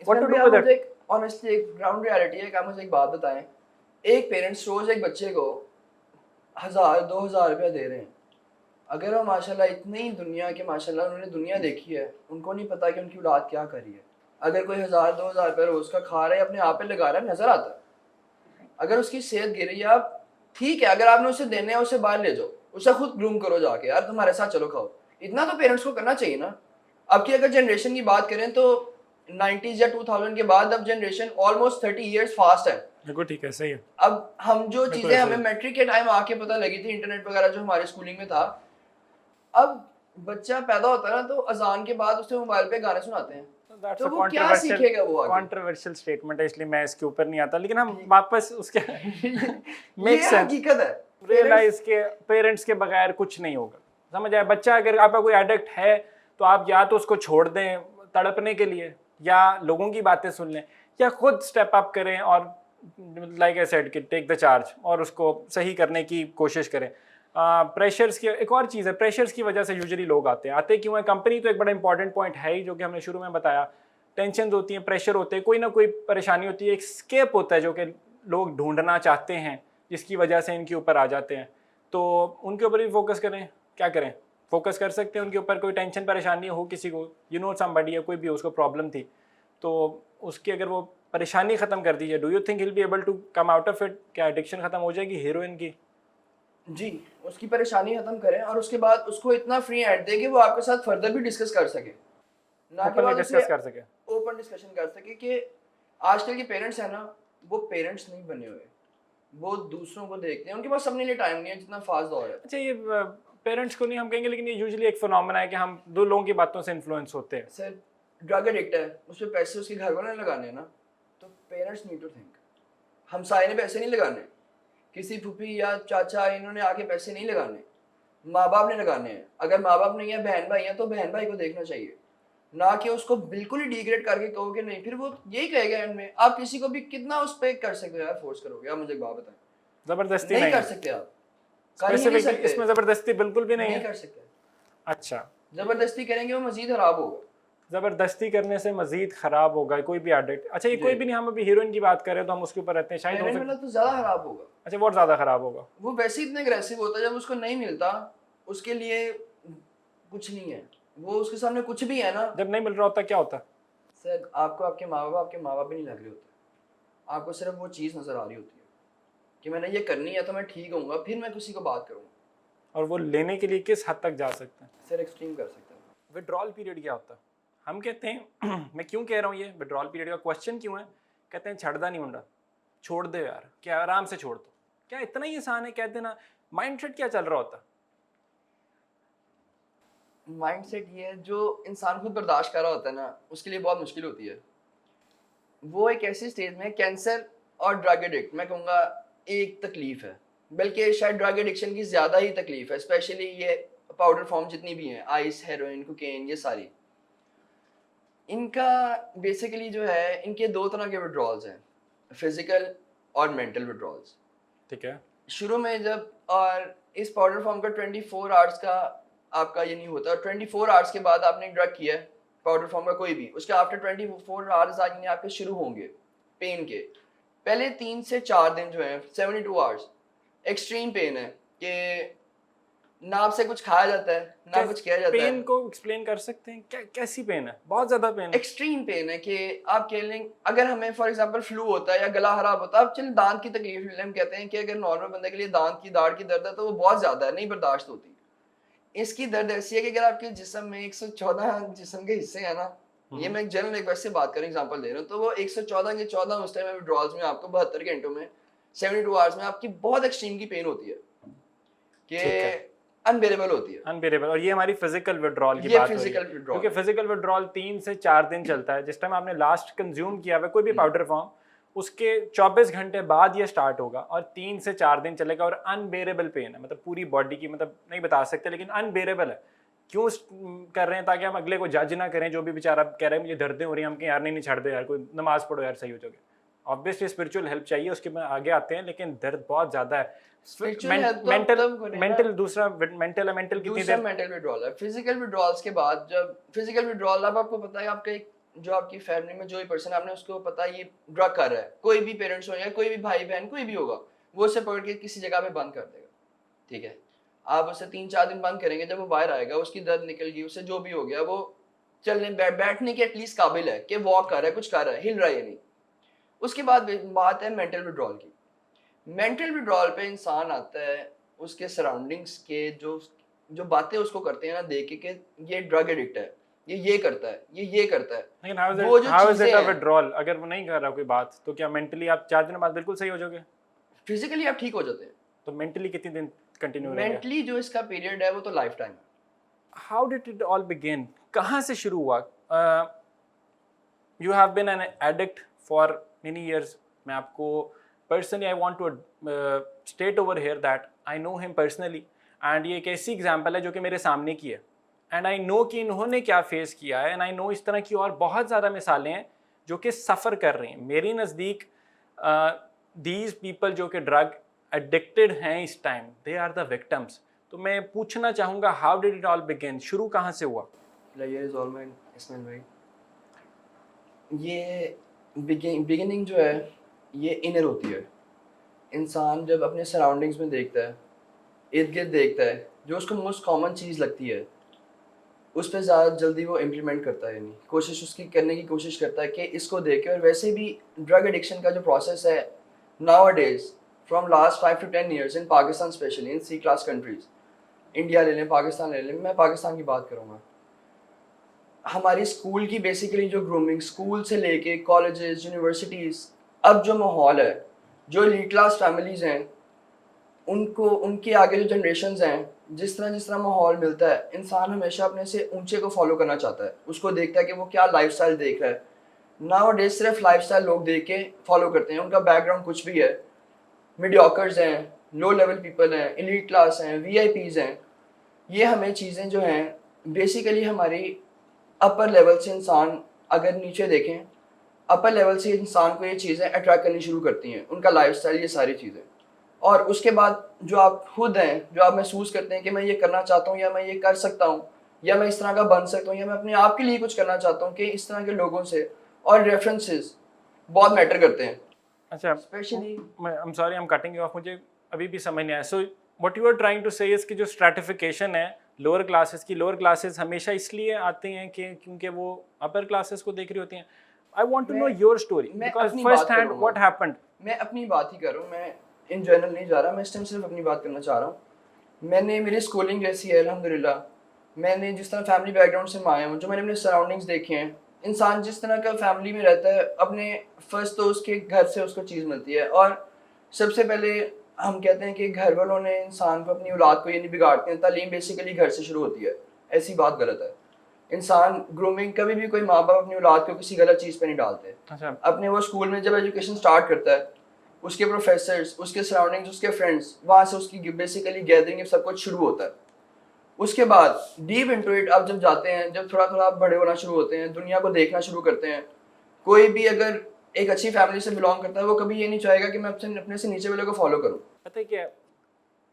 What इसमें to भी do आप with मुझे it? ऑनेस्टली एक ग्राउंड रियलिटी है कि आप मुझे एक बात बताएं। एक पेरेंट्स रोज एक बच्चे को 1000-2000 रुपया दे रहे हैं। अगर वो माशाल्लाह इतनी दुनिया के माशाल्लाह उन्होंने दुनिया देखी है, उनको नहीं पता कि उनकी औलाद क्या कर रही है। अगर कोई 1000-2000 रुपया रोज का खा रहा है, अपने आप पे लगा रहा है, नजर आता है। अगर उसकी सेहत गिर रही है, आप ठीक है, अगर आपने उसे देने है उसे बाहर ले जाओ, उसे खुद ग्रूम करो जाके, यार तुम्हारे साथ चलो खाओ। इतना तो पेरेंट्स को करना चाहिए ना। अब की अगर जनरेशन की बात करें तो 90s या 2000 के बाद अब जनरेशन ऑलमोस्ट 30 इयर्स फास्ट है। बिल्कुल ठीक है, सही है। अब हम जो बिल्कुल चीजें ऐसा हमें ही। मैट्रिक के टाइम आके पता लगी थी, इंटरनेट वगैरह जो हमारे स्कूलिंग में था, अब बच्चा पैदा होता है ना तो अजान के बाद उसे मोबाइल पे गाने सुनाते हैं, दैट्स तो अ वो क्या सीखेगा वो आगे। कंट्रोवर्शियल स्टेटमेंट है, इसलिए मैं इसके ऊपर नहीं आता, लेकिन हम ठीक। वापस उसके मेक ये सेंस, हकीकत है। रियलाइज के पेरेंट्स के बगैर कुछ नहीं होगा। समझ आया? बच्चा अगर आपका कोई एडिक्ट है तो आप या तो उसको छोड़ दें तड़पने के लिए, या लोगों की बातें सुन लें, या खुद स्टेप अप करें और लाइक आई सेड कि टेक द चार्ज और उसको सही करने की कोशिश करें। प्रेशर्स की एक और चीज़ है, प्रेशर्स की वजह से यूजुअली लोग आते क्यों है? कंपनी तो एक बड़ा इंपॉर्टेंट पॉइंट है ही, जो कि हमने शुरू में बताया। टेंशन होती हैं, प्रेशर होते हैं, कोई ना कोई परेशानी होती है, एक स्केप होता है जो कि लोग ढूंढना चाहते हैं, जिसकी वजह से इनके ऊपर आ जाते हैं। तो उनके ऊपर भी फोकस करें। क्या करें? फोकस कर सकते हैं उनके ऊपर। कोई टेंशन परेशानी हो किसी को, यू नो समबडी, या कोई भी उसको प्रॉब्लम थी, तो उसकी अगर वो परेशानी ख़त्म कर दीजिए, do you think he will be able to come out of it? क्या एडिक्शन ख़त्म हो जाएगी हीरोइन की? जी, उसकी परेशानी खत्म करें और उसके बाद उसको इतना फ्री हैंड दें कि वो आपके साथ फर्दर भी डिस्कस कर सके, ना के ओपनली बाद उसे डिस्कस कर सके। ओपन डिस्कशन कर सके। कि आजकल के पेरेंट्स हैं ना, वो पेरेंट्स नहीं बने हुए, वो दूसरों को देखते हैं, उनके पास अपने लिए टाइम नहीं है, जितना फास्ट दौर है। अच्छा, ये पेरेंट्स को नहीं हम कहेंगे, लेकिन ये यूजुअली एक फिनोमेना है कि हम दो लोगों की बातों से इन्फ्लुएंस होते हैं। सर, ड्रग एडिक्ट है, उस पर पैसे उसके घर वाले ने लगाने हैं ना, तो पेरेंट्स नीड टू थिंक। हमसाये ने पैसे नहीं लगाने, किसी फूफी या चाचा इन्होंने आके पैसे नहीं लगाने, माँ बाप ने लगाने हैं। अगर माँ बाप नहीं है, बहन भाई है, तो बहन भाई को देखना चाहिए, ना कि उसको बिल्कुल ही डिग्रेड करके कहो कि नहीं। फिर वो यही कहेगा एंड में। आप किसी को भी कितना उस पर कर सकते हो यार, फोर्स करोगे? आप मुझे एक बात बताएं। जबरदस्ती नहीं नहीं कर है सकते, आप कर ही नहीं स्पेसिफिकली, सकते। इसमें जबरदस्ती बिल्कुल भी नहीं नहीं है। कर सकते। अच्छा, जबरदस्ती करेंगे वो मजीद खराब होगा। जबरदस्ती करने से मजीद खराब होगा कोई भी एडिक्ट। अच्छा, ये जी, कोई भी नहीं, हम अभी हीरोइन की बात कर रहे हैं तो हम उसके ऊपर रहते हैं, शायद हो हेरोइन सकता। वाला तो ज्यादा खराब होगा। अच्छा, बहुत ज्यादा खराब होगा। वो वैसे ही इतने अग्रेसिव होता है, जब उसको नहीं मिलता उसके लिए कुछ नहीं है, वो उसके सामने कुछ भी है ना। जब नहीं मिल रहा होता क्या होता? सर, आपको आपके माँ बाप भी नहीं लग रहे होते, आपको सिर्फ वो चीज़ नज़र आ रही होती है कि मैंने ये करनी है तो मैं ठीक होऊंगा, फिर मैं किसी को बात करूँगा। और वो लेने के लिए किस हद तक जा सकते हैं? सर, एक्सट्रीम कर सकता है। विड्रॉल पीरियड क्या होता है? हम कहते हैं मैं क्यों कह रहा हूँ ये विड्रॉल पीरियड का क्वेश्चन क्यों है? कहते हैं छड़दा नहीं मुंडा, छोड़ दे यार, क्या आराम से छोड़ दो, क्या इतना ही आसान है कह देना? माइंडसेट क्या चल रहा होता? माइंडसेट ये है, जो इंसान खुद बर्दाश्त कर रहा होता है ना, उसके लिए बहुत मुश्किल होती है। वो एक ऐसी स्टेज में, कैंसर और ड्रग एडिक्ट मैं कहूँगा एक तकलीफ है, बल्कि शायद ड्रग एडिक्शन की ज़्यादा ही तकलीफ है। स्पेशली ये पाउडर फॉर्म जितनी भी हैं, आइस, हेरोइन, कोकेन, ये सारी, इनका बेसिकली जो है, इनके दो तरह के विड्रॉल्स हैं, फिजिकल और मेंटल विड्रॉल्स। ठीक है। शुरू में जब, और इस पाउडर फॉर्म का 24 आवर्स का आपका ये नहीं होता, 24 आवर्स के बाद आपने ड्रग किया है पाउडर फॉर्म का कोई भी, उसके आफ्टर 24 आवर्स आगे आपके शुरू होंगे पेन के। पहले 3 से 4 दिन जो है, 72 आवर्स एक्सट्रीम पेन है कि ना आपसे कुछ खाया जाता है, ना कुछ किया जाता है। पेन को एक्सप्लेन कर सकते हैं? कैसी पेन है? बहुत ज्यादा पेन है। एक्सट्रीम पेन है कि आप कह लें, अगर हमें फॉर एग्जांपल फ्लू होता है या गला खराब होता है, अब चल दांत की तकलीफ ले लें, हम कहते हैं कि अगर नॉर्मल बंदे के लिए दांत की दाढ़ की दर्द है तो वो बहुत ज्यादा है, नहीं बर्दाश्त होती। इसकी दर्द ऐसी है कि अगर आपके जिस्म में 114 जिस्म के हिस्से हैं ना, ये मैं जनरल एक वैसे बात करें, एग्जांपल दे रहा हूँ, तो वो 114 के 14 उस टाइम विड्रॉल्स में आपको 72 घंटों में, 72 आवर्स में आपकी बहुत एक्सट्रीम की पेन होती है कि अनबेरेबल होती है। अनबेरेबल। और ये हमारी फिजिकल विड्रॉल की ये बात हो रही फिजिकल है, विड्रॉल, क्योंकि फिजिकल विड्रॉल 3 से 4 दिन चलता है। जिस टाइम आपने लास्ट कंज्यूम किया हुआ कोई भी पाउडर फॉर्म, उसके 24 घंटे बाद ये स्टार्ट होगा और 3 से 4 दिन चलेगा। और अनबेरेबल पेन है, मतलब पूरी बॉडी की, मतलब नहीं बता सकते, लेकिन अनबेरेबल है। क्यों कर रहे हैं? ताकि हम अगले को जज ना करें, जो भी बेचारा कह रहे हैं मुझे दर्दें हो रही हैं, हम कहें यार नहीं छाड़ दो यार, कोई नमाज पढ़ो यार, सही हो जाओगे। ऑब्वियसली स्पिरिचुअल हेल्प चाहिए, उसके में आगे आते हैं, लेकिन दर्द बहुत ज्यादा है। मेंटल दूसरा, मेंटल कितनी दूसरा देर? मेंटल विड्रॉल है। फिजिकल विड्रॉल्स के बाद, जब फिजिकल विड्रॉल, अब आपको पता है आपका एक जो आपकी फैमिली में जो भी पर्सन आपने उसको पता है ये ड्रग कर रहा है, कोई भी पेरेंट्स हो या कोई भी भाई बहन कोई भी होगा, वो उसे पकड़ के किसी जगह पे बंद कर देगा, ठीक है। आप उसे 3-4 दिन बंद करेंगे, जब वो बाहर आएगा उसकी दर्द निकल गई, उसे जो भी हो गया, वो चलने बैठने के एटलीस्ट काबिल है कि वॉक कर रहा है, कुछ कर रहा है, हिल रहा है या नहीं। उसके बाद बात है मेंटल विड्रॉल की। मेंटल विड्रॉल पे इंसान आता है उसके सराउंडिंग्स के जो जो बातें उसको करते हैं ना देख के कि ये ड्रग एडिक्ट है, ये करता है, ये करता है। लेकिन हाउ वो इज जो इट हाउ इज चीजें इट अ हैं, विड्रॉल? अगर वो नहीं कर रहा कोई बात, तो क्या मेंटली आप 4 दिन बाद बिल्कुल सही हो जाओगे? फिजिकली आप ठीक हो जाते हैं, तो मेंटली कितने दिन कंटिन्यू रहेंगे? मेंटली जो इसका पीरियड है वो तो लाइफ टाइम है। How did it all begin? कहाँ से शुरू हुआ? You have been an addict for many years. मैं आपको personally I want to state over here that I know him personally, and ये एक ऐसी एग्जांपल है जो कि मेरे सामने की है, एंड आई नो कि इन्होंने क्या फेस किया है, एंड आई नो इस तरह की और बहुत ज़्यादा मिसालें हैं जो कि सफ़र कर रही हैं। मेरी नज़दीक दीज पीपल जो कि ड्रग एडिक्टेड हैं इस time, they are the victims. तो मैं पूछना चाहूँगा, how did it all begin? शुरू कहाँ से हुआ? इसमें भाई ये बिगिनिंग जो है ये इनर होती है। इंसान जब अपने सराउंडिंग्स में देखता है, इर्द गिर्द देखता है, जो उसको मोस्ट कॉमन चीज़ लगती है उस पर ज़्यादा जल्दी वो इम्प्लीमेंट करता है, नहीं कोशिश उसकी करने की कोशिश करता है कि इसको देखे। और वैसे भी ड्रग एडिक्शन का जो प्रोसेस है nowadays from last 5 to 10 years in Pakistan, specially in C class countries, India ले लें, पाकिस्तान ले लें, मैं पाकिस्तान की बात करूँगा। हमारी स्कूल की बेसिकली जो ग्रूमिंग, स्कूल से लेके कॉलेजेस, यूनिवर्सिटीज़, अब जो माहौल है, जो एलीट क्लास फैमिलीज़ हैं, उनको उनके आगे जो जनरेशन्स हैं, जिस तरह माहौल मिलता है, इंसान हमेशा अपने से ऊंचे को फॉलो करना चाहता है। उसको देखता है कि वो क्या लाइफस्टाइल देख रहा है। नाउ डेज सिर्फ लाइफस्टाइल लोग देख के फॉलो करते हैं, उनका बैकग्राउंड कुछ भी है, मीडियोकर्स हैं, लो लेवल पीपल हैं, एलीट क्लास हैं, वीआईपीज़ हैं। ये हमें चीज़ें जो हैं बेसिकली हमारी अपर लेवल से, इंसान अगर नीचे देखें, अपर लेवल से इंसान को ये चीज़ें अट्रैक्ट करनी शुरू करती हैं, उनका लाइफस्टाइल, ये सारी चीज़ें। और उसके बाद जो आप खुद हैं, जो आप महसूस करते हैं कि मैं ये करना चाहता हूँ, या मैं ये कर सकता हूँ, या मैं इस तरह का बन सकता हूँ, या मैं अपने आप के लिए कुछ करना चाहता हूँ, कि इस तरह के लोगों से और रेफरेंसेस बहुत मैटर करते हैं। अच्छा, स्पेशली मैं I am sorry, I am cutting you off, मुझे अभी भी समझ नहीं आया। So what you are trying to say is कि जो स्ट्रैटिफिकेशन है लोअर क्लासेस की, लोअर क्लासेस हमेशा इसलिए आते हैं कि क्योंकि वो अपर क्लासेस को देख रही होती हैं। I want to know your story, because first hand what happened. मैं अपनी बात ही कर रहा हूँ, मैं इन जनरल नहीं जा रहा, मैं इस टाइम सिर्फ अपनी बात करना चाह रहा हूँ। मैंने, मेरी स्कूलिंग जैसी है अल्हम्दुलिल्लाह, मैंने जिस तरह फैमिली बैकग्राउंड से आया हूँ, जो मैंने अपने सराउंडिंग्स देखे हैं, इंसान जिस तरह का फैमिली में रहता है, अपने फर्स्ट तो उसके घर से उसको चीज़ मिलती है। और सबसे पहले हम कहते हैं कि घर वालों ने इंसान को, अपनी औलाद को ये नहीं बिगाड़ते हैं, तालीम बेसिकली घर से शुरू होती है। ऐसी बात गलत है। इंसान ग्रूमिंग, कभी भी कोई माँ बाप अपनी औलाद को किसी गलत चीज़ पे नहीं डालते। अच्छा, अपने वो स्कूल में जब एजुकेशन स्टार्ट करता है, उसके प्रोफेसर्स, उसके सराउंडिंग्स, उसके फ्रेंड्स, वहाँ से उसकी बेसिकली गैदरिंग सब कुछ शुरू होता है। उसके बाद डीप इनटू इट आप जब जाते हैं, जब थोड़ा थोड़ा बड़े होना शुरू होते हैं, दुनिया को देखना शुरू करते हैं, कोई भी अगर एक अच्छी फैमिली से बिलोंग करता है, वो कभी ये नहीं चाहेगा कि मैं अपने से नीचे वाले को फॉलो करूँ। पता है क्या,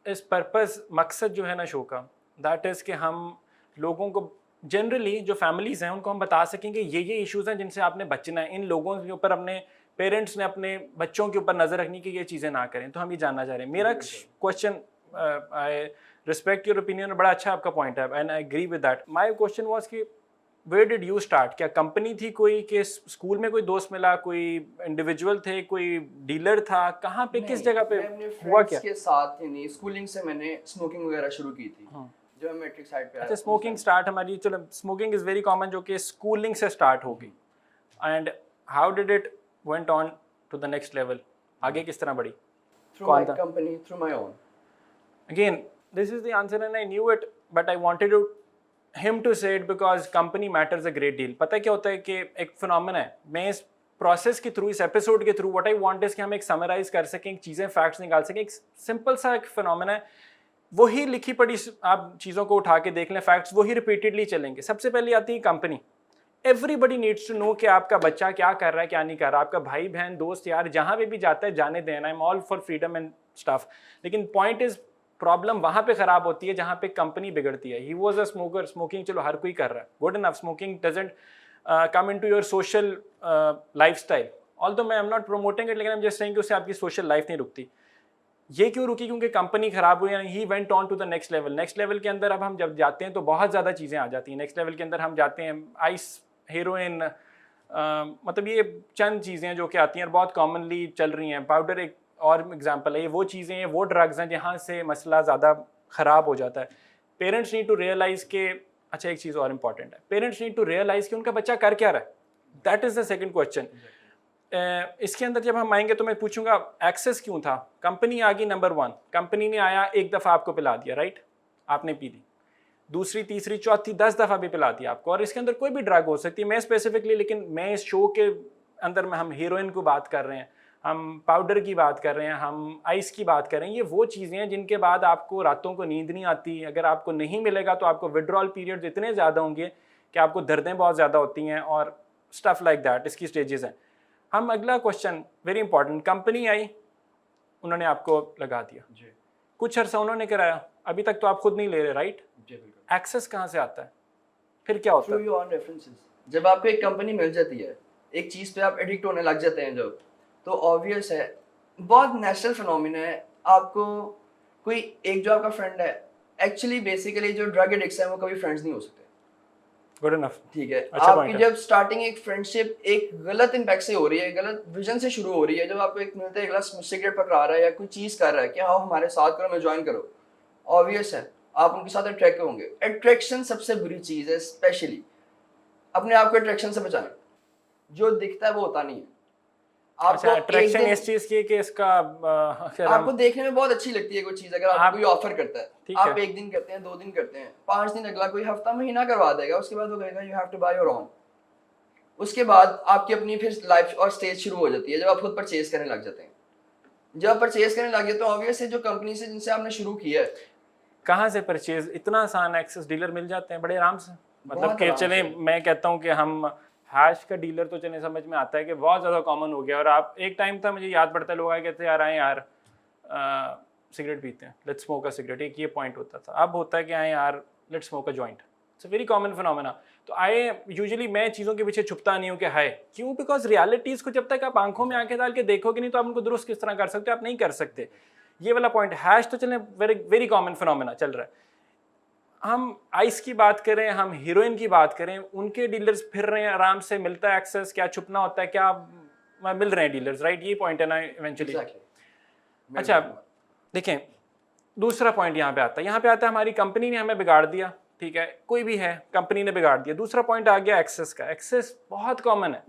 इस पर्पस, मकसद जो है ना शो का, दैट इज़ कि हम लोगों को जनरली जो फैमिलीज़ हैं उनको हम बता सकें कि ये इश्यूज़ हैं जिनसे आपने बचना है। इन लोगों के ऊपर, अपने पेरेंट्स ने अपने बच्चों के ऊपर नज़र रखनी कि ये चीज़ें ना करें। तो हम ये जानना चाह रहे हैं। मेरा question, I respect your opinion, बड़ा अच्छा आपका पॉइंट है and I agree with that. My question was कि वेयर डिड यू स्टार्ट? क्या कंपनी थी कोई, कि स्कूल में कोई दोस्त मिला, कोई इंडिविजुअल थे, कोई डीलर था, कहाँ पे, किस जगह पे हुआ क्या? के साथ ही नहीं, स्कूलिंग से मैंने स्मोकिंग वगैरह शुरू की थी जब मैं मैट्रिक साइड पे आया। अच्छा, स्मोकिंग स्टार्ट हमारी, चलो स्मोकिंग इज़ वेरी कॉमन, जो कि स्कूलिंग से स्टार्ट होगी। And how did it went on to the next level? आगे किस तरह बढ़ी? Through my company, through my own. Again, this is the answer and I knew it, but I wanted him to say it because company matters a great deal. पता है क्या होता है कि एक फिनोमेना है, मैं इस प्रोसेस के थ्रू, इस एपिसोड के through, what I want is कि हम एक समराइज कर सकें, चीज़ें, फैक्ट्स निकाल सकें। एक सिंपल सा एक फिनोमेना है, वही लिखी पढ़ी आप चीज़ों को उठा के देख लें, फैक्ट्स वही रिपीटेडली चलेंगे। सबसे पहले आती है company. Everybody needs to know कि आपका बच्चा क्या कर रहा है, क्या नहीं कर रहा। आपका भाई बहन, दोस्त यार, जहाँ पे भी जाता है जाने देना, I am all for freedom and stuff. लेकिन पॉइंट इज, प्रॉब्लम वहाँ पे ख़राब होती है जहाँ पे कंपनी बिगड़ती है। He was a smoker, smoking चलो हर कोई कर रहा है, good enough, smoking doesn't come into your social lifestyle. Although मैं I'm not promoting it, लेकिन I'm just saying कि उससे आपकी social life नहीं रुकती. ये क्यों रुकी? क्योंकि कंपनी खराब हुई, and he went on to the next level. Next level के अंदर अब हम जब जाते हैं तो बहुत ज़्यादा चीज़ें आ जाती हैं. नेक्स्ट लेवल के अंदर हम जाते हैं आइस, हेरोइन, मतलब ये चंद चीज़ें हैं जो कि आती हैं और बहुत कॉमनली चल रही हैं. पाउडर एक और एग्जांपल है. ये वो चीज़ें हैं, वो ड्रग्स हैं जहाँ से मसला ज़्यादा ख़राब हो जाता है. पेरेंट्स नीड टू रियलाइज़ के, अच्छा एक चीज़ और इम्पॉर्टेंट है, पेरेंट्स नीड टू रियलाइज़ कि उनका बच्चा कर क्या रहा है. That is the second question. इसके अंदर जब हम आएंगे तो मैं पूछूंगा एक्सेस क्यों था. कंपनी आ गई, नंबर 1, कंपनी ने आया, एक दफ़ा आपको पिला दिया, राइट, आपने पी ली. दूसरी, तीसरी, चौथी, 10 दफ़ा भी पिला दिया आपको. और इसके अंदर कोई भी ड्रग हो सकती है. मैं स्पेसिफिकली, लेकिन मैं इस शो के अंदर में हम हीरोइन को बात कर रहे हैं, हम पाउडर की बात कर रहे हैं, हम आइस की बात कर रहे हैं. ये वो चीज़ें हैं जिनके बाद आपको रातों को नींद नहीं आती. अगर आपको नहीं मिलेगा तो आपको विड्रॉल पीरियड्स इतने ज़्यादा होंगे कि आपको दर्दें बहुत ज़्यादा होती हैं और स्टफ़ लाइक दैट. इसकी स्टेजेस हैं. हम अगला क्वेश्चन वेरी इंपॉर्टेंट. कंपनी आई, उन्होंने आपको लगा दिया जी, कुछ अर्सा उन्होंने कराया, अभी तक तो आप खुद नहीं ले रहे, राइट जी, बिल्कुल. एक्सेस कहाँ से आता है, फिर क्या होता है? Through your references. जब आपको एक कंपनी मिल जाती है, एक चीज़ पे आप एडिक्ट होने लग जाते हैं जब, तो ऑब्वियस है, बहुत नेचुरल फिनोमिना है. आपको कोई एक जो आपका फ्रेंड है, एक्चुअली बेसिकली जो ड्रग एडिक्ट्स हैं वो कभी फ्रेंड्स नहीं हो सकते. Good enough. ठीक है. अच्छा, आपकी जब स्टार्टिंग एक फ्रेंडशिप एक गलत इम्पैक्ट से हो रही है, गलत विजन से शुरू हो रही है, जब आपको एक मिलता है, एक गिलास सिगरेट पकड़ा रहा है या कोई चीज़ कर रहा है कि हाँ हमारे साथ करो, मैं ज्वाइन करो, ऑब्वियस है आप उनके साथ अट्रैक्ट होंगे. अट्रैक्शन सबसे बुरी चीज़ है. स्पेशली अपने आप को अट्रैक्शन से बचाएं. जो दिखता है वो होता नहीं है. आपको अट्रैक्शन इस चीज की कि इसका आपको देखने में बहुत अच्छी लगती है कोई चीज, अगर आप कोई ऑफर करता है, आप एक दिन करते हैं, 2 दिन करते हैं, 5 दिन, अगला कोई हफ्ता महीना करवा देगा, उसके बाद वो कहेगा you have to buy your own. उसके बाद आपकी अपनी फिर लाइफ और स्टेज शुरू हो जाती है जब आप खुद परचेज करने लग जाते हैं. जब आप परचेज करने लगे तो ऑब्वियस है जो कंपनी से जिनसे आपने शुरू किया है, कहाँ से परचेज, इतना आसान एक्सेस डीलर मिल जाते हैं बड़े आराम से. मतलब कि चले, मैं कहता हूँ कि हम हैश का डीलर तो चले समझ में आता है कि बहुत ज़्यादा कॉमन हो गया. और आप एक टाइम था, मुझे याद पड़ता है, लोग आए कहते यार आए यार सिगरेट पीते हैं, लेट्स स्मोक अ सिगरेट, एक ये पॉइंट होता था. अब होता है कि आए यार let's smoke a joint. It's a very common phenomena. तो आए, यूजुअली मैं चीज़ों के पीछे छुपता नहीं हूँ कि हाय क्यों, बिकॉज रियलिटीज़ को जब तक आप आंखों में आंखें डाल के देखोगे नहीं तो आप उनको दुरुस्त किस तरह कर सकते हो, आप नहीं कर सकते. ये वाला पॉइंट. हैश तो चले वेरी वेरी कॉमन फिनोमेना चल रहा है. हम आइस की बात करें, हम हीरोइन की बात करें, उनके डीलर्स फिर रहे हैं आराम से, मिलता है एक्सेस, क्या छुपना होता है, क्या मिल रहे हैं डीलर्स, राइट. ये पॉइंट है ना इवेंचुअली. अच्छा देखें, दूसरा पॉइंट यहाँ पे आता है. यहाँ पे आता है हमारी कंपनी ने हमें बिगाड़ दिया, ठीक है, कोई भी है, कंपनी ने बिगाड़ दिया. दूसरा पॉइंट आ गया एक्सेस का. एक्सेस बहुत कॉमन है.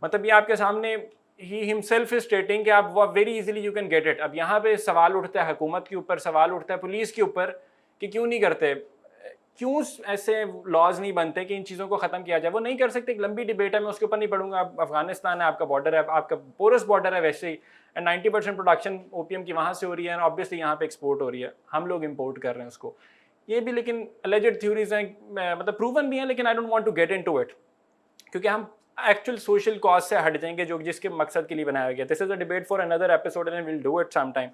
मतलब ये आपके सामने ही हिमसेल्फ इज स्टेटिंग कि आप very easily you can get it. अब यहाँ पे सवाल उठता है हुकूमत के ऊपर, सवाल उठता है पुलिस के ऊपर कि क्यों नहीं करते, क्यों ऐसे लॉज नहीं बनते कि इन चीज़ों को ख़त्म किया जाए. वो नहीं कर सकते. एक लंबी डिबेट है, मैं उसके ऊपर नहीं पढ़ूंगा. अफगानिस्तान है, आपका बॉर्डर है, आपका पोरस बॉर्डर है वैसे ही, एंड 90% प्रोडक्शन ओपीएम की वहाँ से हो रही है, एंड ऑब्वियसली यहाँ पे एक्सपोर्ट हो रही है, हम लोग इंपोर्ट कर रहे हैं उसको. ये भी लेकिन अलेजेड थ्योरीज हैं, मतलब प्रूवन भी हैं, लेकिन I don't want to get into it, क्योंकि हम एक्चुअल सोशल कॉज से हट जाएंगे जो जिसके मकसद के लिए बनाया गया. This is a debate for another episode and will do it some time.